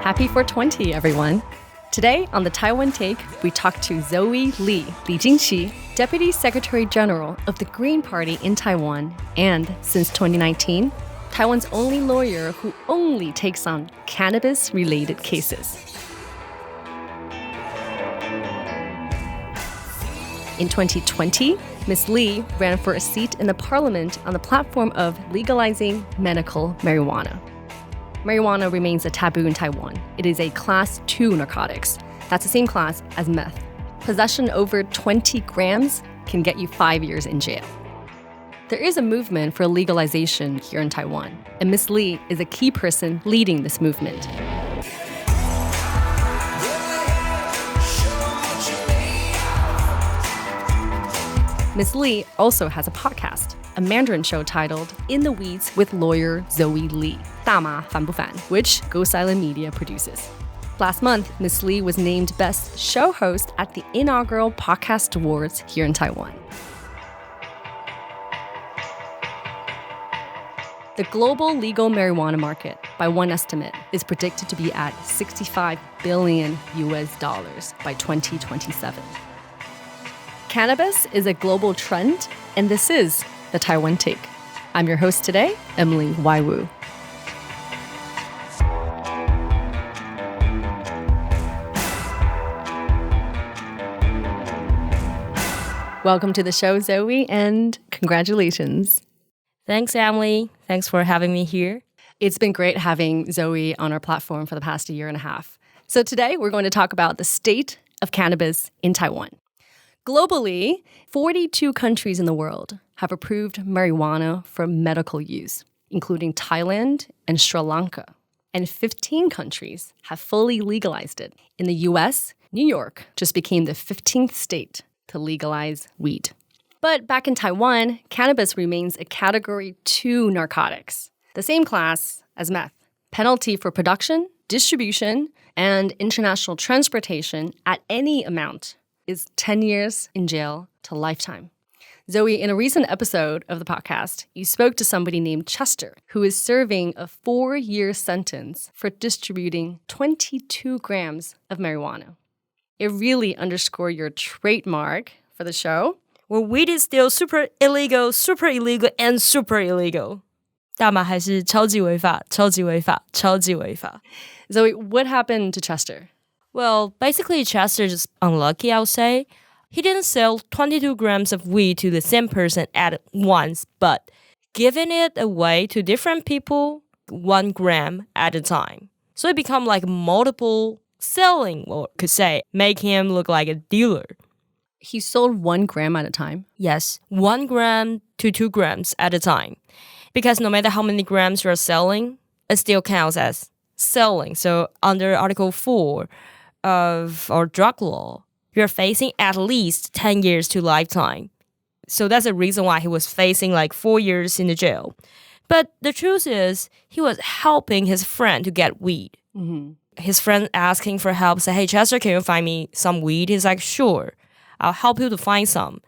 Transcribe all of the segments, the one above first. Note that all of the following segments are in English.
Happy 420, everyone. Today on the Taiwan Take, we talk to Zoe Lee, Li Jingqi, Deputy Secretary General of the Green Party in Taiwan, and since 2019, Taiwan's only lawyer who only takes on cannabis-related cases. In 2020, Ms. Lee ran for a seat in the parliament on the platform of legalizing medical marijuana. Marijuana remains a taboo in Taiwan. It is a Class 2 narcotics. That's the same class as meth. Possession over 20 grams can get you 5 years in jail. There is a movement for legalization here in Taiwan, and Ms. Lee is a key person leading this movement. Ms. Lee also has a podcast, a Mandarin show titled In the Weeds with Lawyer Zoe Lee, 大麻烦不烦, which Go Silent Media produces. Last month, Ms. Lee was named Best Show Host at the inaugural Podcast Awards here in Taiwan. The global legal marijuana market, by one estimate, is predicted to be at $65 billion by 2027. Cannabis is a global trend, and this is the Taiwan Take. I'm your host today, Emily Waiwu. Welcome to the show, Zoe, and congratulations. Thanks, Emily. Thanks for having me here. It's been great having Zoe on our platform for the past 1.5 years. So today we're going to talk about the state of cannabis in Taiwan. Globally, 42 countries in the world have approved marijuana for medical use, including Thailand and Sri Lanka. And 15 countries have fully legalized it. In the US, New York just became the 15th state to legalize weed. But back in Taiwan, cannabis remains a Category 2 narcotics, the same class as meth. Penalty for production, distribution, and international transportation at any amount is 10 years in jail to lifetime. Zoe, in a recent episode of the podcast, you spoke to somebody named Chester, who is serving a 4-year sentence for distributing 22 grams of marijuana. It really underscored your trademark for the show. Well, weed is still super illegal, and super illegal. 大麻还是超级违法, 超级违法, 超级违法. Zoe, what happened to Chester? Well, basically, Chester just unlucky, I would say. He didn't sell 22 grams of weed to the same person at once, but giving it away to different people 1 gram at a time. So it become like multiple selling, or could say, make him look like a dealer. He sold 1 gram at a time? Yes, 1 gram to 2 grams at a time. Because no matter how many grams you're selling, it still counts as selling. So under Article 4 of our drug law, you're facing at least 10 years to lifetime. So that's the reason why he was facing like 4 years in the jail. But the truth is, he was helping his friend to get weed. Mm-hmm. His friend asking for help, say, hey, Chester, can you find me some weed? He's like, sure, I'll help you to find some.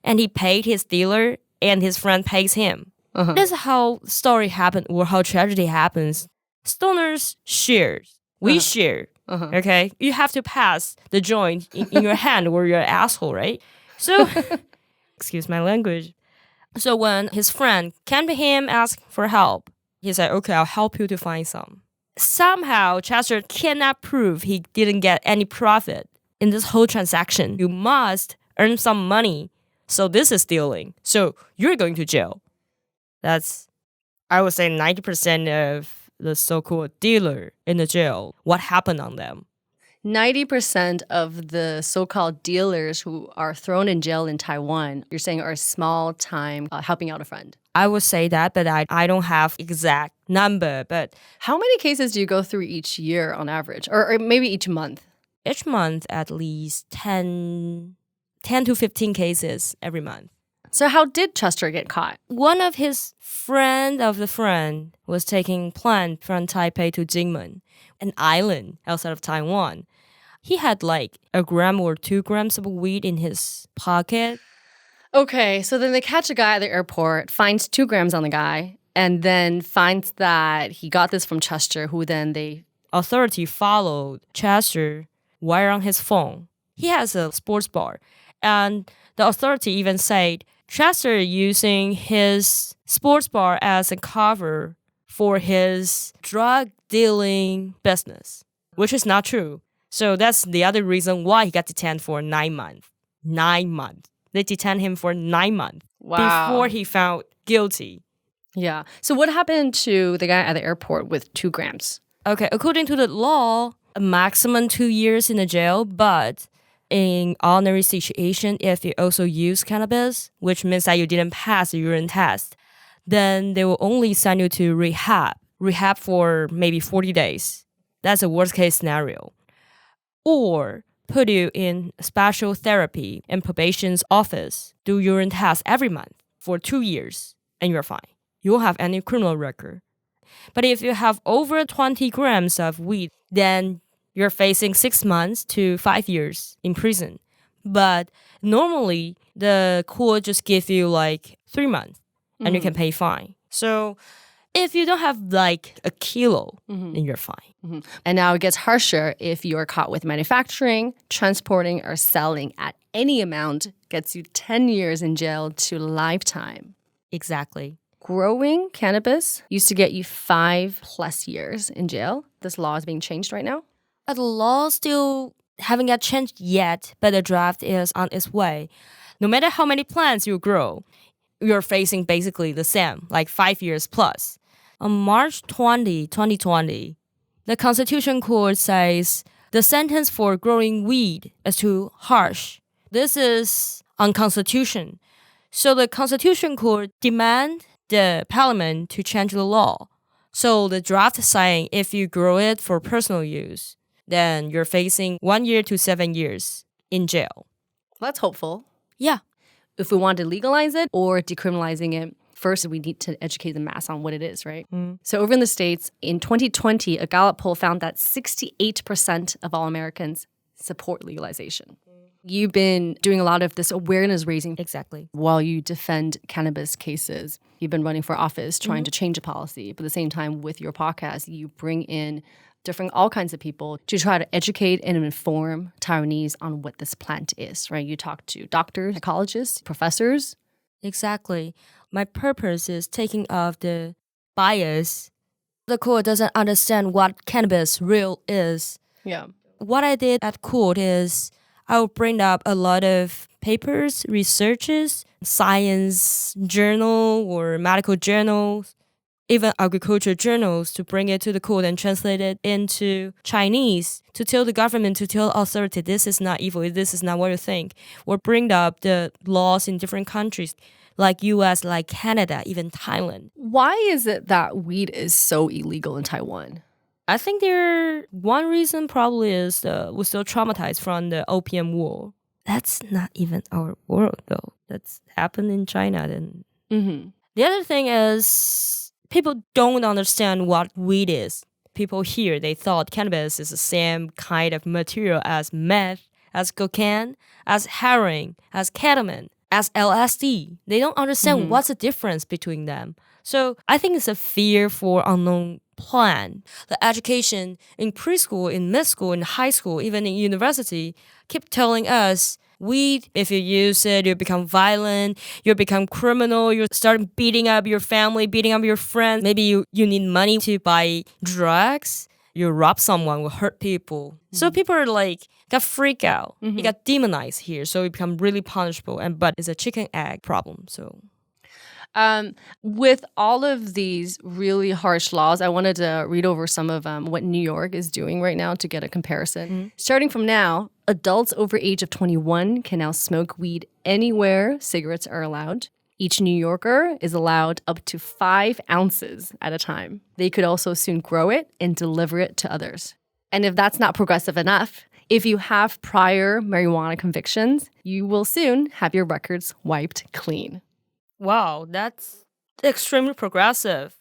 And he paid his dealer, and his friend pays him. Uh-huh. That's how story happened, or how tragedy happens. Stoners share. We share. Uh-huh. Okay? You have to pass the joint in your hand or your asshole, right? So, excuse my language. So when his friend came to him, asked for help, he said, okay, I'll help you to find some. Somehow, Chester cannot prove he didn't get any profit in this whole transaction. You must earn some money. So this is stealing. So you're going to jail. That's, I would say, 90% of the so-called dealer in the jail. What happened on them? 90% of the so-called dealers who are thrown in jail in Taiwan, you're saying are small time helping out a friend. I would say that, but I don't have exact number. But how many cases do you go through each year on average? Or maybe each month? Each month, at least 10 to 15 cases every month. So how did Chester get caught? One of his friend of the friend was taking plane from Taipei to Jinmen, an island outside of Taiwan. He had like 1 gram or 2 grams of weed in his pocket. Okay, so then they catch a guy at the airport, finds 2 grams on the guy, and then finds that he got this from Chester, who then they authority followed Chester while on his phone. He has a sports bar, and the authority even said Chester using his sports bar as a cover for his drug dealing business, which is not true. So that's the other reason why he got detained for 9 months. 9 months. They detained him for 9 months before he found guilty. Yeah. So what happened to the guy at the airport with 2 grams? Okay, according to the law, a maximum 2 years in the jail, but in ordinary situation, if you also use cannabis, which means that you didn't pass the urine test, then they will only send you to rehab for maybe 40 days. That's a worst case scenario. Or put you in special therapy in probation's office, do urine tests every month for 2 years, and you're fine. You won't have any criminal record. But if you have over 20 grams of weed, then you're facing 6 months to 5 years in prison. But normally, the court just give you like 3 months, and you can pay fine. So if you don't have like a kilo, then you're fine. And now it gets harsher if you're caught with manufacturing, transporting, or selling at any amount, gets you 10 years in jail to lifetime. Exactly. Growing cannabis used to get you 5+ years in jail. This law is being changed right now. The law still haven't got changed yet, but the draft is on its way. No matter how many plants you grow, you're facing basically the same, like 5 years plus. On March 20, 2020, the Constitution Court says the sentence for growing weed is too harsh. This is unconstitutional. So the Constitution Court demand the parliament to change the law. So the draft is saying if you grow it for personal use, then you're facing 1 year to 7 years in jail. That's hopeful. Yeah. If we want to legalize it or decriminalizing it, first we need to educate the mass on what it is, right? So over in the States, in 2020, a Gallup poll found that 68% of all Americans support legalization. You've been doing a lot of this awareness raising. Exactly. While you defend cannabis cases. You've been running for office, trying to change a policy. But at the same time, with your podcast, you bring in all kinds of people to try to educate and inform Taiwanese on what this plant is, right? You talk to doctors, psychologists, professors. Exactly. My purpose is taking off the bias. The court doesn't understand what cannabis real is. Yeah. What I did at court is I will bring up a lot of papers, researches, science journal or medical journals, even agriculture journals, to bring it to the court and translate it into Chinese to tell the government, to tell authority, this is not evil, this is not what you think. Or bring up the laws in different countries like US, like Canada, even Thailand. Why is it that weed is so illegal in Taiwan? I think one reason probably is we're still traumatized from the Opium War. That's not even our world, though. That's happened in China. Then. The other thing is people don't understand what weed is. People here, they thought cannabis is the same kind of material as meth, as cocaine, as heroin, as ketamine, as LSD. They don't understand what's the difference between them. So I think it's a fear for unknown plant. The education in preschool, in mid school, in high school, even in university, keep telling us, weed, if you use it, you become violent, you become criminal, you start beating up your family, beating up your friends. Maybe you need money to buy drugs. You rob someone, will hurt people. So people are like, got freaked out. You got demonized here. So it become really punishable. But it's a chicken egg problem. So with all of these really harsh laws, I wanted to read over some of what New York is doing right now to get a comparison. Starting from now, adults over age of 21 can now smoke weed anywhere cigarettes are allowed. Each New Yorker is allowed up to 5 ounces at a time. They could also soon grow it and deliver it to others. And if that's not progressive enough, if you have prior marijuana convictions, you will soon have your records wiped clean. Wow, that's extremely progressive.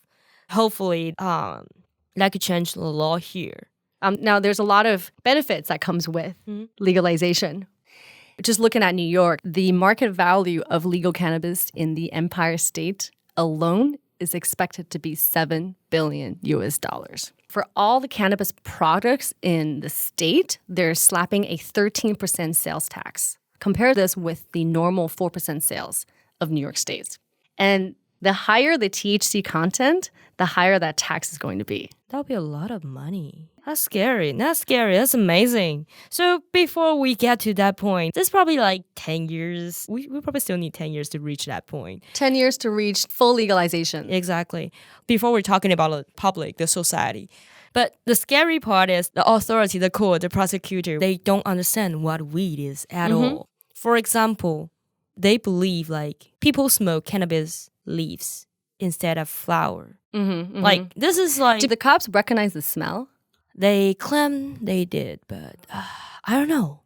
Hopefully, that could change the law here. Now, there's a lot of benefits that comes with legalization. Just looking at New York, the market value of legal cannabis in the Empire State alone is expected to be $7 billion. For all the cannabis products in the state, they're slapping a 13% sales tax. Compare this with the normal 4% sales of New York State. And the higher the THC content, the higher that tax is going to be. That would be a lot of money. That's scary. That's amazing. So before we get to that point, there's probably like 10 years. We probably still need 10 years to reach that point. 10 years to reach full legalization. Exactly. Before we're talking about the public, the society. But the scary part is the authority, the court, the prosecutor, they don't understand what weed is at all. For example, they believe like people smoke cannabis leaves instead of flower. Like this is like... Do the cops recognize the smell? They claim they did, but I don't know.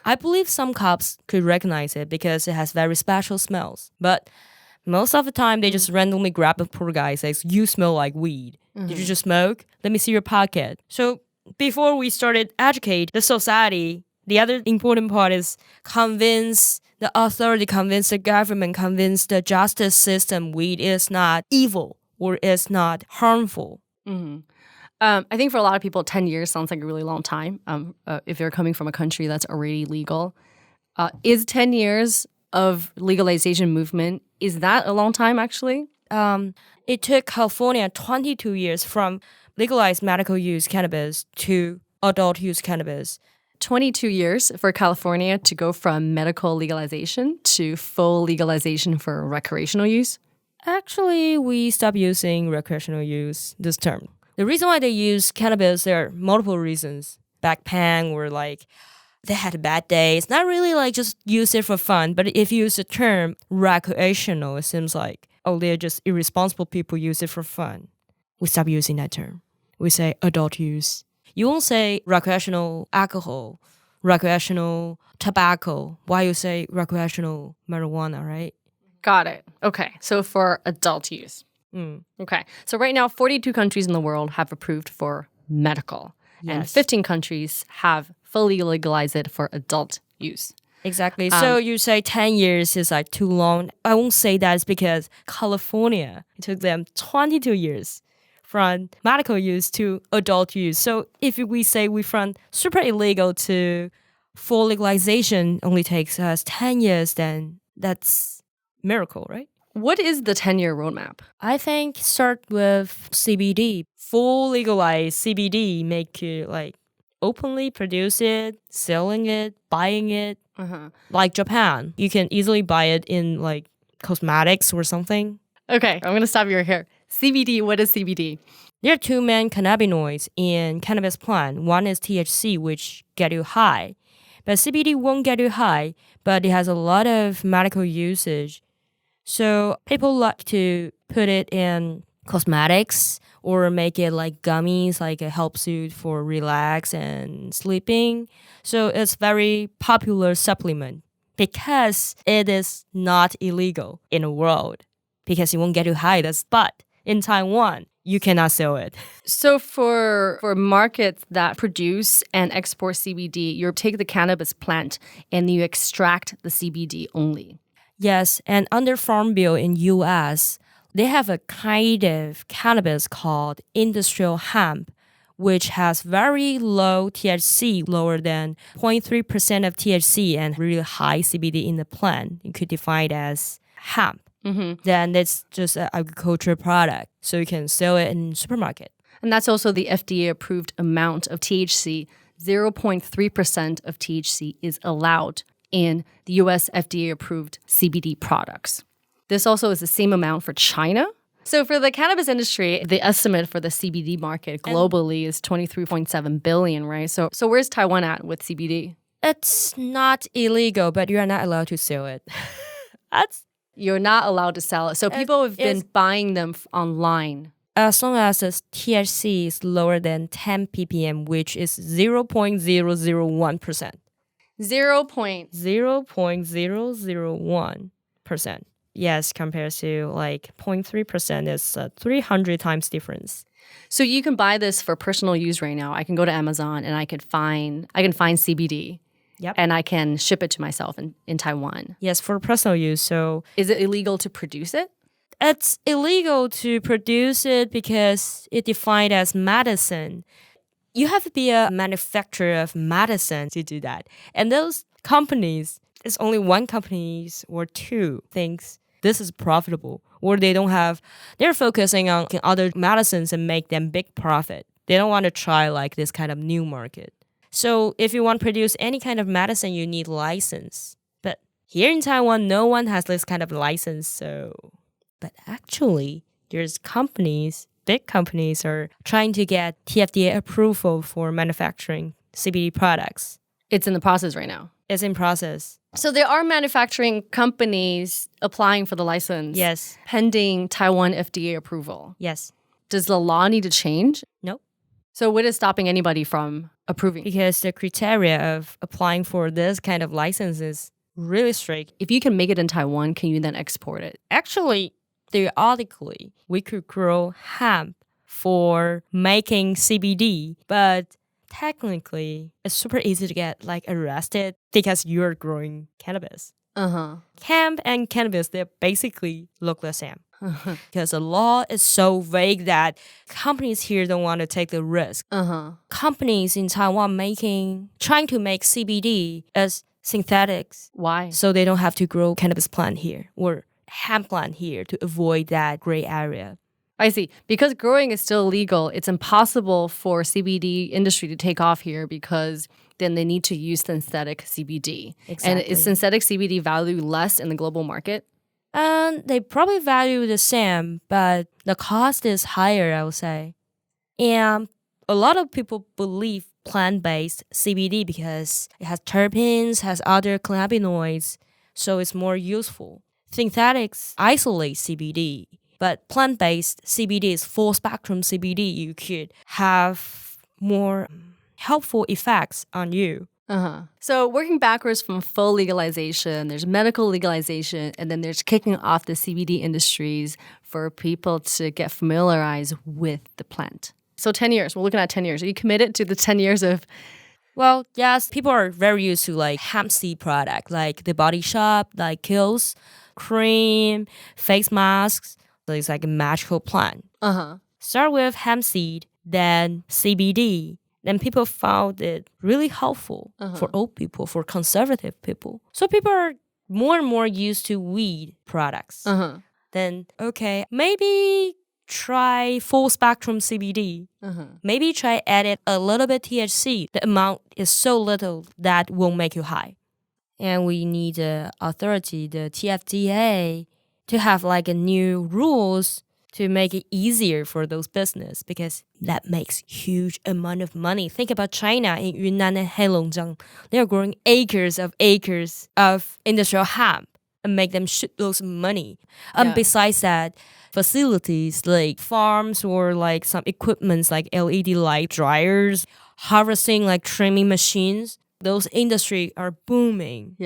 I believe some cops could recognize it because it has very special smells. But most of the time, they just randomly grab a poor guy and says, you smell like weed. Did you just smoke? Let me see your pocket. So before we started educate the society, the other important part is convince the authority, convince the government, convince the justice system weed is not evil or is not harmful. I think for a lot of people, 10 years sounds like a really long time if you're coming from a country that's already legal. Is 10 years of legalization movement, is that a long time actually? It took California 22 years from legalized medical use cannabis to adult use cannabis. 22 years for California to go from medical legalization to full legalization for recreational use? Actually, we stopped using recreational use this term. The reason why they use cannabis, there are multiple reasons. Back pain or like they had a bad day. It's not really like just use it for fun. But if you use the term recreational, it seems like, oh, they're just irresponsible people use it for fun. We stop using that term. We say adult use. You won't say recreational alcohol, recreational tobacco. Why you say recreational marijuana, right? Got it. Okay. So for adult use. Okay. So right now, 42 countries in the world have approved for medical. Yes. And 15 countries have fully legalized it for adult use. Exactly. So you say 10 years is like too long. I won't say that. It's because California, it took them 22 years from medical use to adult use. So if we say we from super illegal to full legalization only takes us 10 years, then that's miracle, right? What is the 10-year roadmap? I think start with CBD. Full legalized CBD, make it like openly produce it, selling it, buying it. Like Japan, you can easily buy it in like cosmetics or something. Okay, I'm going to stop you here. CBD, what is CBD? There are two main cannabinoids in cannabis plant. One is THC, which get you high. But CBD won't get you high, but it has a lot of medical usage. So people like to put it in cosmetics or make it like gummies, like it helps you for relax and sleeping. So it's very popular supplement because it is not illegal in the world because it won't get you high. But in Taiwan, you cannot sell it. So for markets that produce and export CBD, you take the cannabis plant and you extract the CBD only. Yes, and under Farm Bill in U.S., they have a kind of cannabis called industrial hemp, which has very low THC, lower than 0.3% of THC and really high CBD in the plant. You could define it as hemp. Then it's just an agricultural product, so you can sell it in supermarket. And that's also the FDA-approved amount of THC. 0.3% of THC is allowed in the US FDA-approved CBD products. This also is the same amount for China. So for the cannabis industry, the estimate for the CBD market globally is 23.7 billion, right? So where's Taiwan at with CBD? It's not illegal, but you are not allowed to sell it. You're not allowed to sell it. So people have been buying them online. As long as the THC is lower than 10 ppm, which is 0.001%. 0.001%. Yes, compared to like 0.3% is 300 times difference. So you can buy this for personal use right now. I can go to Amazon and I can find CBD. Yep. And I can ship it to myself in Taiwan. Yes, for personal use. So is it illegal to produce it? It's illegal to produce it because it's defined as medicine. You have to be a manufacturer of medicine to do that. And those companies, it's only one company or two thinks this is profitable, or they're focusing on other medicines and make them big profit. They don't want to try like this kind of new market. So if you want to produce any kind of medicine, you need license. But here in Taiwan, no one has this kind of license. But actually, there's big companies are trying to get TFDA approval for manufacturing CBD products. It's in the process right now. It's in process. So there are manufacturing companies applying for the license. Yes. Pending Taiwan FDA approval. Yes. Does the law need to change? Nope. So what is stopping anybody from approving? Because the criteria of applying for this kind of license is really strict. If you can make it in Taiwan, can you then export it? Actually, theoretically, we could grow hemp for making CBD, but technically, it's super easy to get like arrested because you're growing cannabis. Hemp and cannabis, they basically look the same. Because the law is so vague that companies here don't want to take the risk. Companies in Taiwan trying to make CBD as synthetics. Why? So they don't have to grow cannabis plant here or hemp plant here to avoid that gray area. I see. Because growing is still illegal, it's impossible for CBD industry to take off here because then they need to use synthetic CBD. Exactly. And is synthetic CBD value less in the global market? And they probably value the same, but the cost is higher, I would say. And a lot of people believe plant-based CBD because it has terpenes, has other cannabinoids, so it's more useful. Synthetics isolate CBD, but plant-based CBD is full-spectrum CBD. You could have more helpful effects on you. So working backwards from full legalization, there's medical legalization, and then there's kicking off the CBD industries for people to get familiarized with the plant. So 10 years, we're looking at 10 years. Are you committed to the 10 years of... Well, yes, people are very used to like hemp seed product, like the Body Shop, like Kiehl's, cream, face masks. So it's like a magical plant. Start with hemp seed, then CBD. Then people found it really helpful for old people, for conservative people. So people are more and more used to weed products. Then, okay, maybe try full spectrum CBD. Maybe try add a little bit THC. The amount is so little that won't make you high. And we need the authority, the TFDA, to have like a new rules to make it easier for those business because that makes huge amount of money. Think about China in Yunnan and Heilongjiang. They are growing acres of industrial hemp and make them shitloads of money. And besides that, facilities like farms or like some equipments like LED light dryers, harvesting like trimming machines, those industries are booming.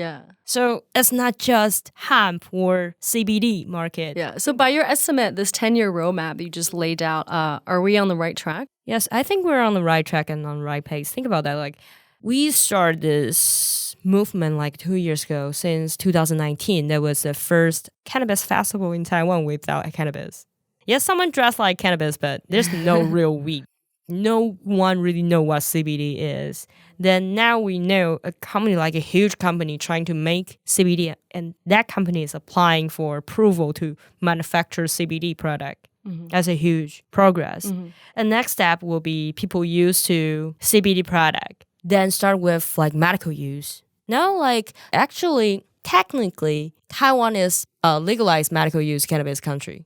So it's not just hemp or CBD market. So by your estimate, this 10-year roadmap you just laid out, are we on the right track? Yes, I think we're on the right track and on the right pace. Think about that. Like, we started this movement like 2 years ago. Since 2019, there was the first cannabis festival in Taiwan without cannabis. Yes, someone dressed like cannabis, but there's no real weed. No one really know what CBD is. Then now we know a company like a huge company trying to make CBD, and that company is applying for approval to manufacture CBD product. That's a huge progress. And next step will be people used to CBD product. Then start with like medical use. Now, like actually, technically, Taiwan is a legalized medical use cannabis country.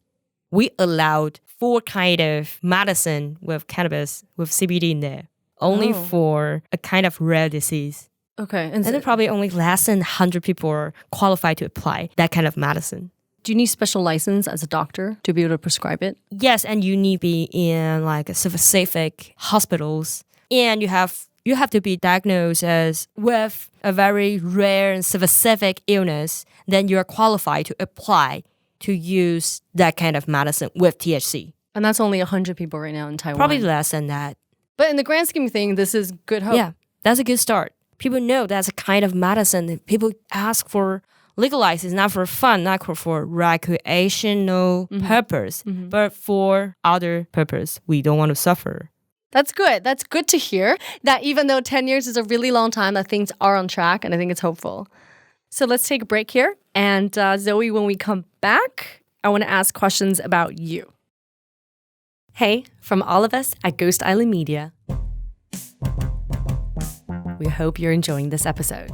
We allowed 4 kind of medicine with cannabis, with CBD in there, only for a kind of rare disease. Okay. And then probably only less than 100 people are qualified to apply that kind of medicine. Do you need special license as a doctor to be able to prescribe it? Yes, and you need to be in like specific hospitals. And you have to be diagnosed as with a very rare and specific illness. Then you are qualified to apply to use that kind of medicine with THC. And that's only 100 people right now in Taiwan. Probably less than that. But in the grand scheme of things, this is good hope. Yeah, that's a good start. People know that's a kind of medicine. People ask for legalize is not for fun, not for recreational purpose, but for other purpose. We don't want to suffer. That's good. That's good to hear that even though 10 years is a really long time, that things are on track, and I think it's hopeful. So let's take a break here. And Zoe, when we come back, I want to ask questions about you. Hey, from all of us at Ghost Island Media, we hope you're enjoying this episode.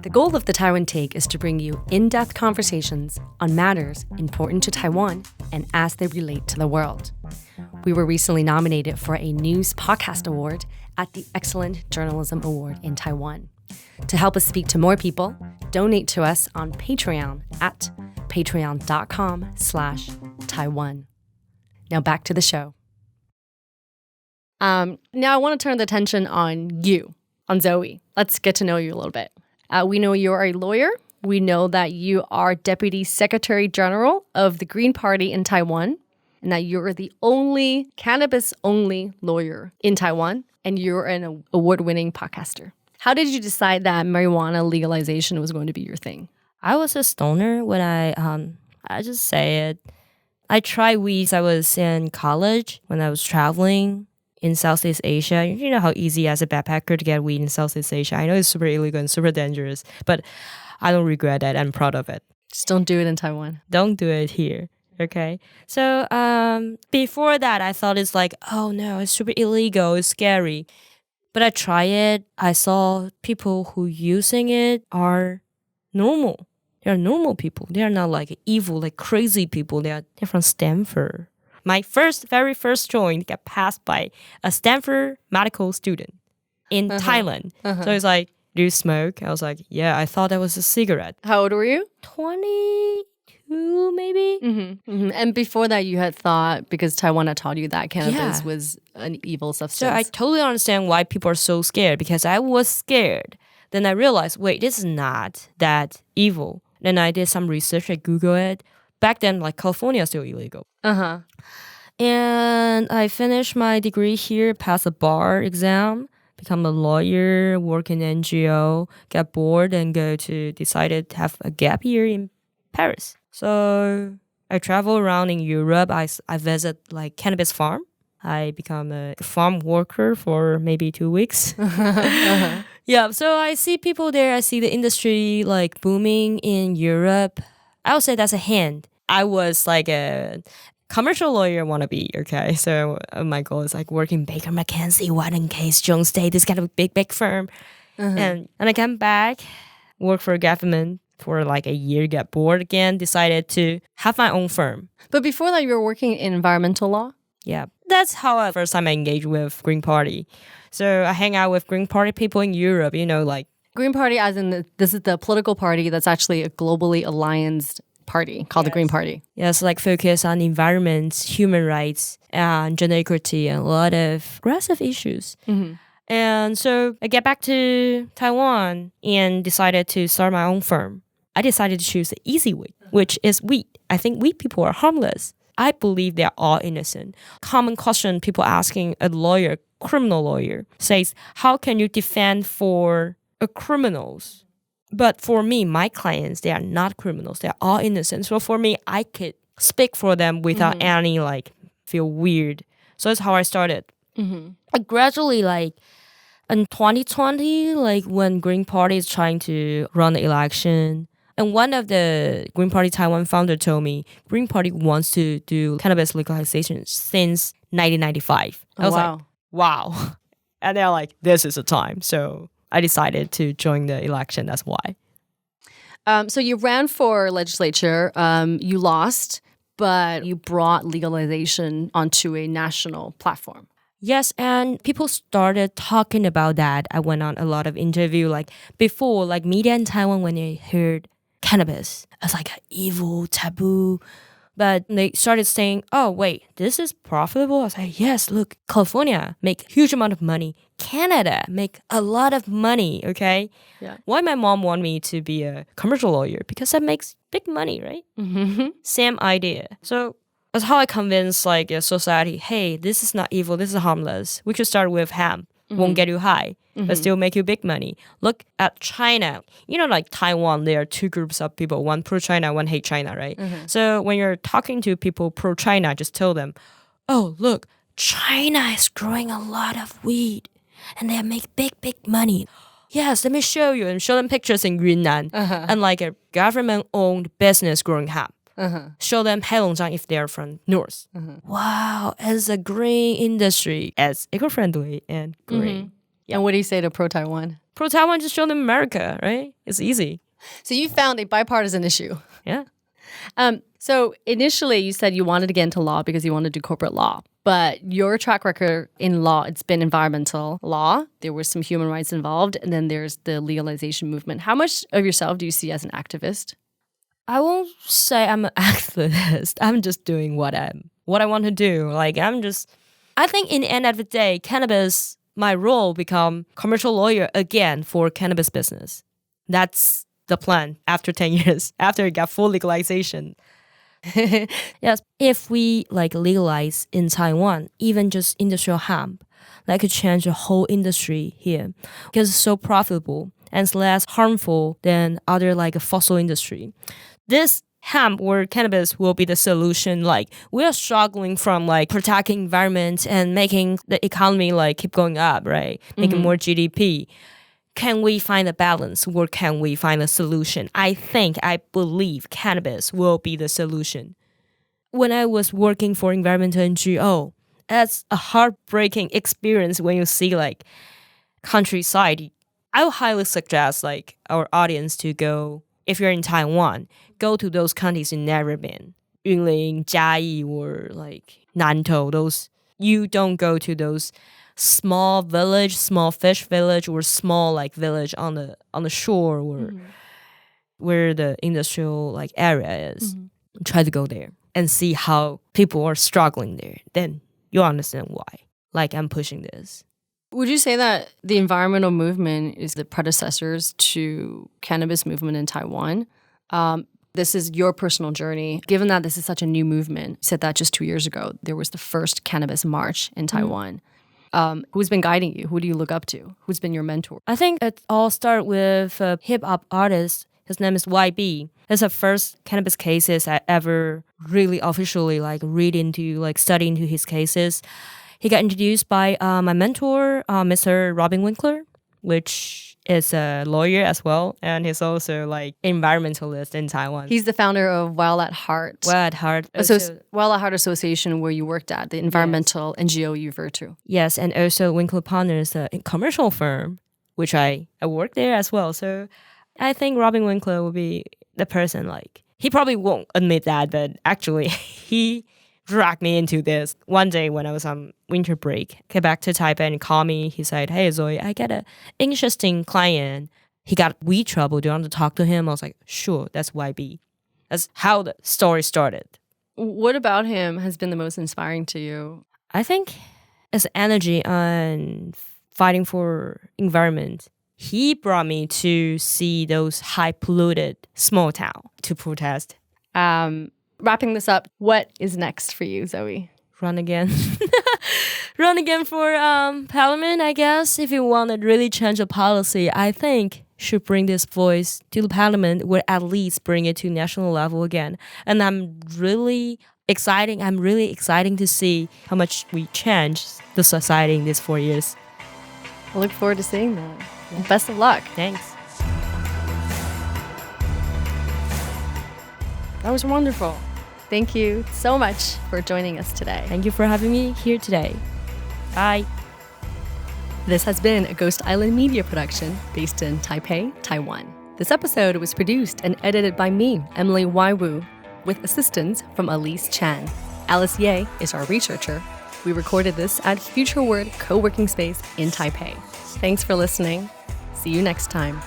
The goal of the Taiwan Take is to bring you in-depth conversations on matters important to Taiwan and as they relate to the world. We were recently nominated for a News Podcast Award at the Excellent Journalism Award in Taiwan. To help us speak to more people, donate to us on Patreon at patreon.com/Taiwan. Now back to the show. Now I want to turn the attention on you, on Zoe. Let's get to know you a little bit. We know you're a lawyer. We know that you are Deputy Secretary General of the Green Party in Taiwan, and that you're the only cannabis-only lawyer in Taiwan, and you're an award-winning podcaster. How did you decide that marijuana legalization was going to be your thing? I was a stoner when I just say it. I tried weed. I was in college when I was traveling in Southeast Asia. You know how easy as a backpacker to get weed in Southeast Asia. I know it's super illegal and super dangerous, but I don't regret that. I'm proud of it. Just don't do it in Taiwan. Don't do it here. Okay. So before that, I thought it's like, oh no, it's super illegal. It's scary. But I tried it. I saw people who using it are normal. They're normal people. They're not like evil, like crazy people. They're from Stanford. My very first joint got passed by a Stanford medical student in Thailand. So it's like, do you smoke? I was like, yeah, I thought that was a cigarette. How old were you? 22 maybe. And before that, you had thought, because Taiwan had taught you that cannabis was an evil substance. So I totally understand why people are so scared, because I was scared. Then I realized, wait, this is not that evil. Then I did some research. I Googled it. Back then, like, California is still illegal. And I finished my degree here, passed the bar exam, become a lawyer, work in NGO, got bored, and decided to have a gap year in Paris. So I travel around in Europe. I visit like cannabis farm. I become a farm worker for maybe 2 weeks. Yeah, so I see people there. I see the industry like booming in Europe. I would say that's a hint. I was like a commercial lawyer wannabe, okay? So my goal is like working Baker McKenzie, White & Case, Jones Day, this kind of big firm. And I came back, work for government for like a year, got bored again, decided to have my own firm. But before that, you were working in environmental law? Yeah, that's how I first time I engaged with Green Party. So I hang out with Green Party people in Europe, you know, like... Green Party as in this is the political party that's actually a globally allianced party called the Green Party. Yes, like focus on environment, human rights, and gender equity, and a lot of progressive issues. And so I get back to Taiwan and decided to start my own firm. I decided to choose the easy way, which is weed. I think weed people are harmless. I believe they are all innocent. Common question people asking a lawyer, criminal lawyer, says, how can you defend for criminals? But for me, my clients, they are not criminals. They are all innocent. So for me, I could speak for them without any like feel weird. So that's how I started. I gradually like in 2020, like when Green Party is trying to run the election, and one of the Green Party Taiwan founder told me Green Party wants to do cannabis legalization since 1995. I was like, wow. And they're like, this is the time. So I decided to join the election. That's why. So you ran for legislature. You lost, but you brought legalization onto a national platform. Yes, and people started talking about that. I went on a lot of interview, like before, like media in Taiwan, when they heard cannabis as like an evil taboo. But they started saying, oh, wait, this is profitable? I was like, yes, look, California make huge amount of money. Canada make a lot of money, okay? Yeah. Why my mom want me to be a commercial lawyer? Because that makes big money, right? Same idea. So that's how I convince like a society, hey, this is not evil, this is harmless. We should start with hemp, won't get you high. but still make you big money. Look at China. You know, like Taiwan, there are two groups of people, one pro-China, one hate China, right? So when you're talking to people pro-China, just tell them, oh, look, China is growing a lot of weed and they make big money. Yes, let me show you, and show them pictures in Yunnan and like a government-owned business growing hemp. Show them Heilongjiang if they're from north. Wow, as a green industry, as eco-friendly and green. And what do you say to pro-Taiwan? Pro-Taiwan, just show them America, right? It's easy. So you found a bipartisan issue. Yeah. So initially you said you wanted to get into law because you wanted to do corporate law. But your track record in law, it's been environmental law. There was some human rights involved. And then there's the legalization movement. How much of yourself do you see as an activist? I won't say I'm an activist. I'm just doing what I want to do. Like I think in the end of the day, cannabis, my role become commercial lawyer again for cannabis business. That's the plan after 10 years, after it got full legalization. Yes, if we like legalize in Taiwan, even just industrial hemp, that could change the whole industry here because it's so profitable and it's less harmful than other like a fossil industry. This hemp or cannabis will be the solution. Like we are struggling from like protecting environment and making the economy like keep going up, right? Making more GDP. Can we find a balance or can we find a solution? I believe cannabis will be the solution. When I was working for environmental NGO, that's a heartbreaking experience when you see like countryside. I would highly suggest like our audience to go, if you're in Taiwan, go to those counties you've never been. Yunlin, Jiayi, or like Nantou, those. You don't go to those small village, small fish village, or small like village on the shore or where the industrial like area is. Try to go there and see how people are struggling there. Then you'll understand why. Like I'm pushing this. Would you say that the environmental movement is the predecessors to cannabis movement in Taiwan? This is your personal journey. Given that this is such a new movement, you said that just 2 years ago, there was the first cannabis march in Taiwan. Who's been guiding you? Who do you look up to? Who's been your mentor? I think it all started with a hip-hop artist. His name is YB. It's the first cannabis cases I ever really officially like read into, like study into his cases. He got introduced by my mentor, Mr. Robin Winkler, which is a lawyer as well. And he's also like environmentalist in Taiwan. He's the founder of Wild at Heart. Wild at Heart. Wild at Heart Association, where you worked at, the environmental NGO you refer to. Yes, and also Winkler Partners, a commercial firm, which I worked there as well. So I think Robin Winkler will be the person like, he probably won't admit that, but actually he dragged me into this. One day when I was on winter break, came back to Taipei and called me. He said, hey, Zoe, I got an interesting client. He got weed trouble. Do you want to talk to him? I was like, sure, that's YB. That's how the story started. What about him has been the most inspiring to you? I think his energy on fighting for environment. He brought me to see those high polluted small town to protest. Wrapping this up, what is next for you, Zoe? Run again. Run again for parliament, I guess. If you want to really change the policy, I think should bring this voice to the parliament or at least bring it to national level again. And I'm really excited to see how much we change the society in these 4 years. I look forward to seeing that. Yeah. Best of luck. Thanks. That was wonderful. Thank you so much for joining us today. Thank you for having me here today. Bye. This has been a Ghost Island Media production based in Taipei, Taiwan. This episode was produced and edited by me, Emily Waiwu, with assistance from Elise Chan. Alice Ye is our researcher. We recorded this at Future Word co-working space in Taipei. Thanks for listening. See you next time.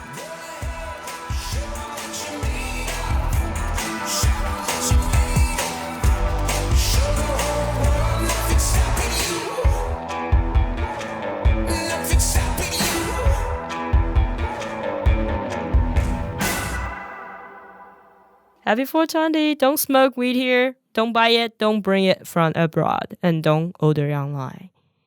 Happy 420. Don't smoke weed here. Don't buy it. Don't bring it from abroad. And don't order online.